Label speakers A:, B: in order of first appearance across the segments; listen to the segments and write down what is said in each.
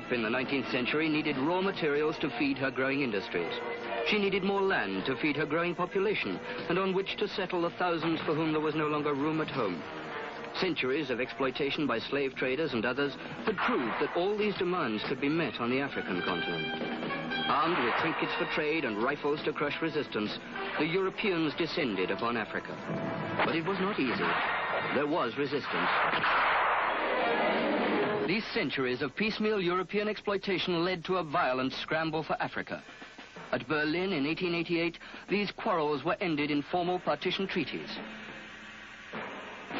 A: Europe in the 19th century needed raw materials to feed her growing industries. She needed more land to feed her growing population and on which to settle the thousands for whom there was no longer room at home. Centuries of exploitation by slave traders and others had proved that all these demands could be met on the African continent. Armed with trinkets for trade and rifles to crush resistance, the Europeans descended upon Africa. But it was not easy. There was resistance. These centuries of piecemeal European exploitation led to a violent scramble for Africa. At Berlin in 1888, these quarrels were ended in formal partition treaties.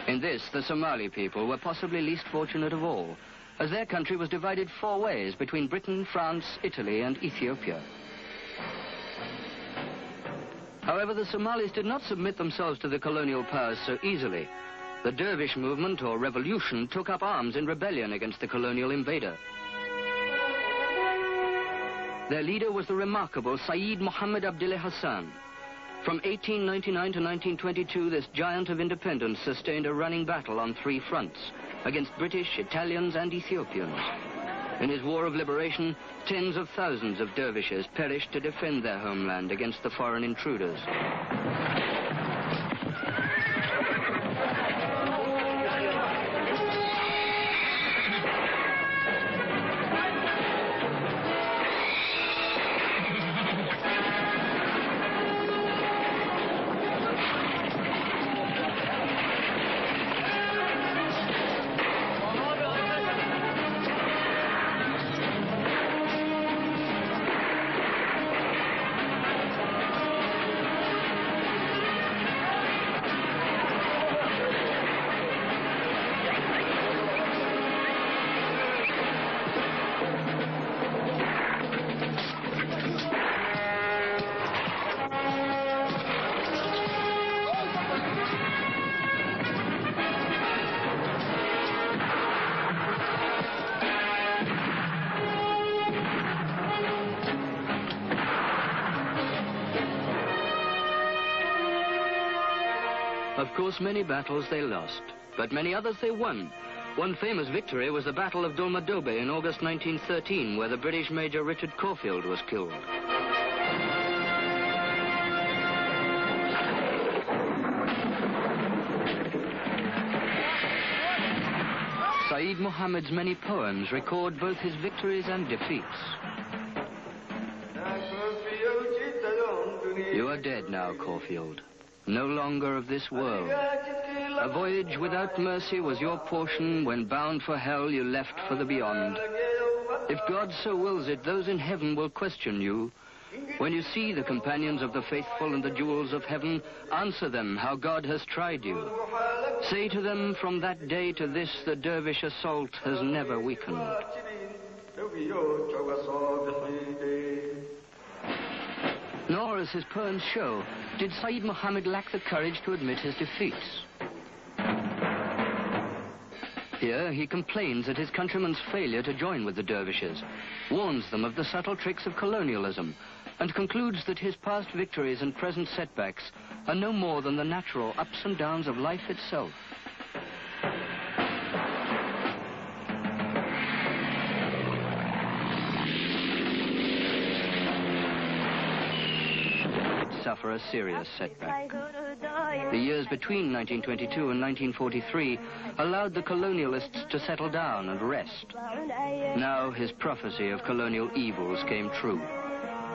A: In this, the Somali people were possibly least fortunate of all, as their country was divided 4 ways between Britain, France, Italy, and Ethiopia. However, the Somalis did not submit themselves to the colonial powers so easily. The Dervish movement, or revolution, took up arms in rebellion against the colonial invader. Their leader was the remarkable Sayyid Mohammed Abdullah Hassan. From 1899 to 1922, this giant of independence sustained a running battle on 3 fronts, against British, Italians, and Ethiopians. In his war of liberation, tens of thousands of dervishes perished to defend their homeland against the foreign intruders. Of course, many battles they lost, but many others they won. One famous victory was the Battle of Dolmadobe in August 1913, where the British Major Richard Caulfield was killed. Sayyid Muhammad's many poems record both his victories and defeats. You are dead now, Caulfield. No longer of this world. A voyage without mercy was your portion. When bound for hell, you left for the beyond. If God so wills it, those in heaven will question you. When you see the companions of the faithful and the jewels of heaven, answer them how God has tried you. Say to them, from that day to this, the dervish assault has never weakened. Nor, as his poems show, did Sayyid Muhammad lack the courage to admit his defeats. Here he complains at his countrymen's failure to join with the dervishes, warns them of the subtle tricks of colonialism, and concludes that his past victories and present setbacks are no more than the natural ups and downs of life itself. Suffer a serious setback. The years between 1922 and 1943 allowed the colonialists to settle down and rest. Now his prophecy of colonial evils came true.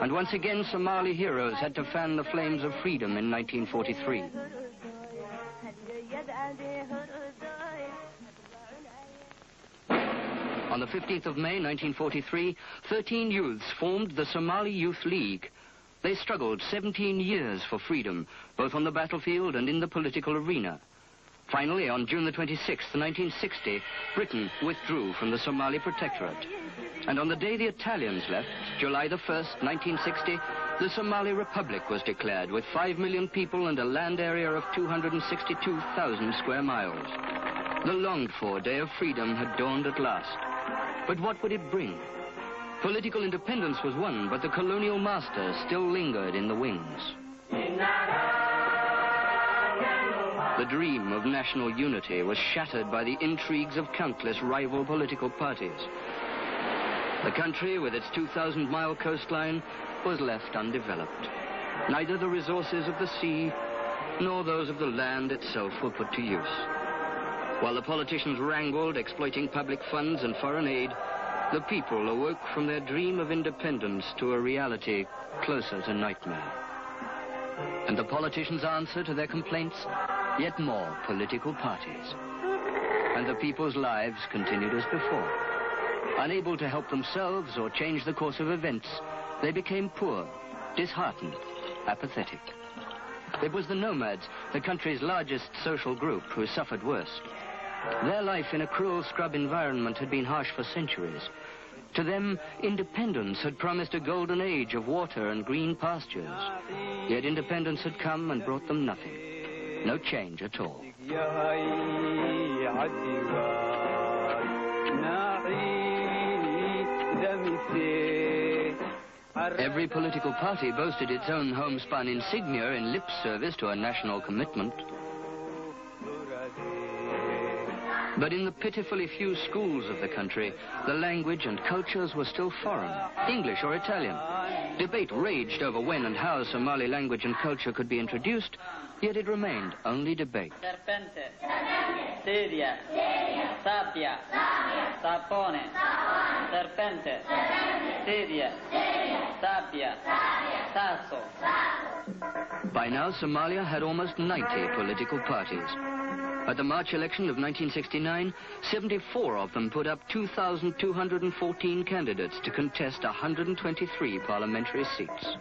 A: And once again, Somali heroes had to fan the flames of freedom in 1943. On the 15th of May, 1943, 13 youths formed the Somali Youth League. They struggled 17 years for freedom, both on the battlefield and in the political arena. Finally, on June the 26th, 1960, Britain withdrew from the Somali Protectorate. And on the day the Italians left, July the 1st, 1960, the Somali Republic was declared with 5 million people and a land area of 262,000 square miles. The longed-for day of freedom had dawned at last. But what would it bring? Political independence was won, but the colonial master still lingered in the wings. The dream of national unity was shattered by the intrigues of countless rival political parties. The country, with its 2,000-mile coastline, was left undeveloped. Neither the resources of the sea nor those of the land itself were put to use. While the politicians wrangled, exploiting public funds and foreign aid, the people awoke from their dream of independence to a reality closer to nightmare. And the politicians' answer to their complaints, yet more political parties. And the people's lives continued as before. Unable to help themselves or change the course of events, they became poor, disheartened, apathetic. It was the nomads, the country's largest social group, who suffered worst. Their life in a cruel scrub environment had been harsh for centuries. To them, independence had promised a golden age of water and green pastures. Yet independence had come and brought them nothing. No change at all. Every political party boasted its own homespun insignia in lip service to a national commitment. But in the pitifully few schools of the country, the language and cultures were still foreign, English or Italian. Debate raged over when and how Somali language and culture could be introduced, yet it remained only debate.
B: Serpente, sedia, sabbia, sapone, serpente, sedia, sabbia, sasso.
A: By now, Somalia had almost 90 political parties. At the March election of 1969, 74 of them put up 2,214 candidates to contest 123 parliamentary seats.